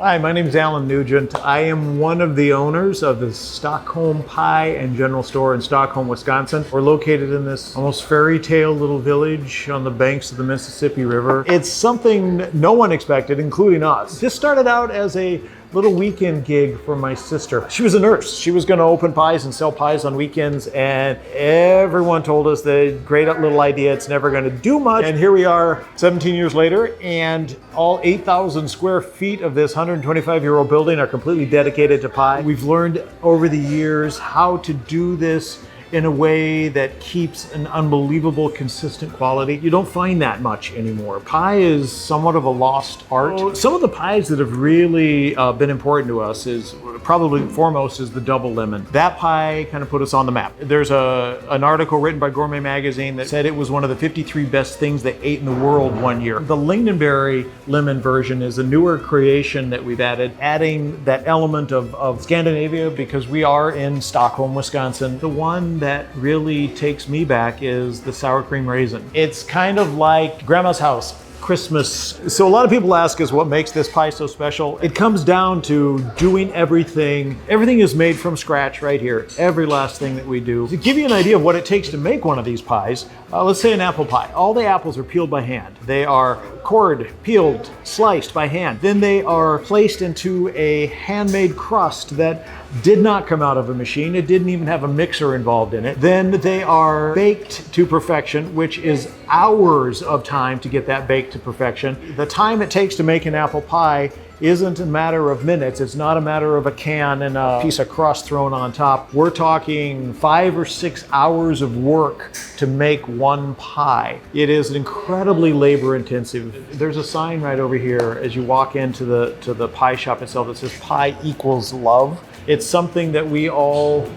Hi, my name is Alan Nugent. I am one of the owners of the Stockolm Pie and General Store in Stockholm, Wisconsin. We're located in this almost fairy tale little village on the banks of the Mississippi River. It's something no one expected, including us. This started out as a little weekend gig for my sister. She was a nurse. She was going to open pies and sell pies on weekends, and everyone told us that great little idea, it's never going to do much. And here we are 17 years later, and all 8,000 square feet of this 125-year-old building are completely dedicated to pie. We've learned over the years how to do this in a way that keeps an unbelievable consistent quality. You don't find that much anymore. Pie is somewhat of a lost art. Some of the pies that have really been important to us is probably foremost is the double lemon. That pie kind of put us on the map. There's an article written by Gourmet Magazine that said it was one of the 53 best things they ate in the world one year. The lingonberry lemon version is a newer creation that we've added, adding that element of Scandinavia because we are in Stockholm, Wisconsin. The one that really takes me back is the sour cream raisin. It's kind of like Grandma's house, Christmas. So a lot of people ask us what makes this pie so special. It comes down to doing everything. Everything is made from scratch right here. Every last thing that we do. To give you an idea of what it takes to make one of these pies, let's say an apple pie. All the apples are peeled by hand. They are cored, peeled, sliced by hand. Then they are placed into a handmade crust that did not come out of a machine. It didn't even have a mixer involved in it. Then they are baked to perfection, which is hours of time to get that baked to perfection. The time it takes to make an apple pie isn't a matter of minutes. It's not a matter of a can and a piece of crust thrown on top. We're talking 5 or 6 hours of work to make one pie. It is incredibly labor intensive. There's a sign right over here as you walk into the pie shop itself that says pie equals love. It's something that we all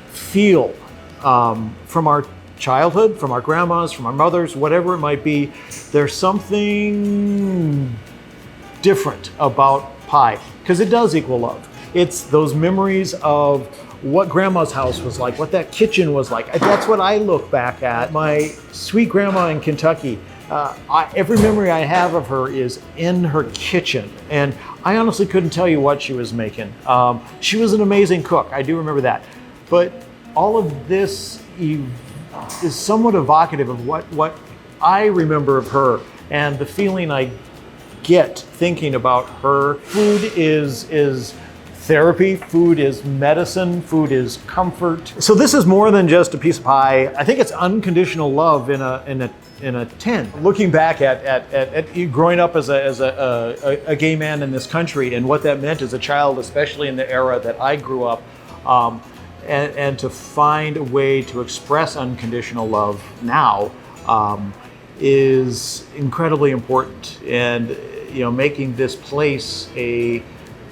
feel from our childhood, from our grandmas, from our mothers, whatever it might be. There's something different about pie because it does equal love. It's those memories of what grandma's house was like, what that kitchen was like. That's what I look back at. My sweet grandma in Kentucky, every memory I have of her is in her kitchen. And I honestly couldn't tell you what she was making. She was an amazing cook. I do remember that. But all of this is somewhat evocative of what I remember of her and the feeling I get thinking about her. Food is therapy, food is medicine, food is comfort. So this is more than just a piece of pie. I think it's unconditional love in a tin. Looking back at growing up as a gay man in this country and what that meant as a child, especially in the era that I grew up, and to find a way to express unconditional love now is incredibly important. And making this place a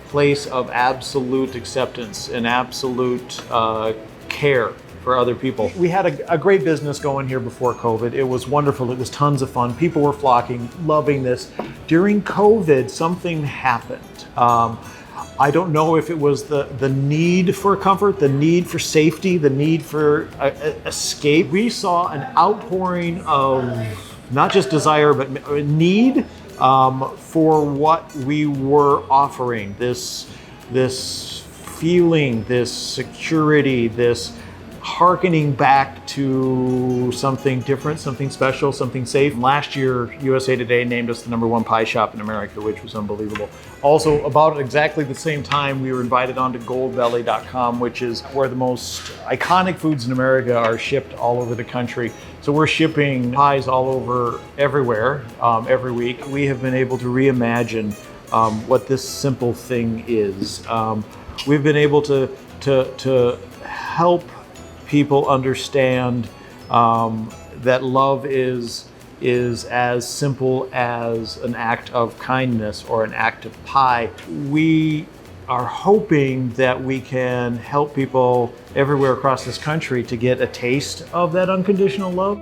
place of absolute acceptance and absolute care for other people. We had a great business going here before COVID. It was wonderful. It was tons of fun. People were flocking, loving this. During COVID, something happened. I don't know if it was the need for comfort, the need for safety, the need for escape. We saw an outpouring of not just desire, but need for what we were offering. This feeling, this security, this hearkening back to something different, something special, something safe. Last year, USA Today named us the #1 pie shop in America, which was unbelievable. Also, about exactly the same time, we were invited onto goldbelly.com, which is where the most iconic foods in America are shipped all over the country. So we're shipping pies all over everywhere every week. We have been able to reimagine what this simple thing is. We've been able to help people understand that love is as simple as an act of kindness or an act of pie. We are hoping that we can help people everywhere across this country to get a taste of that unconditional love.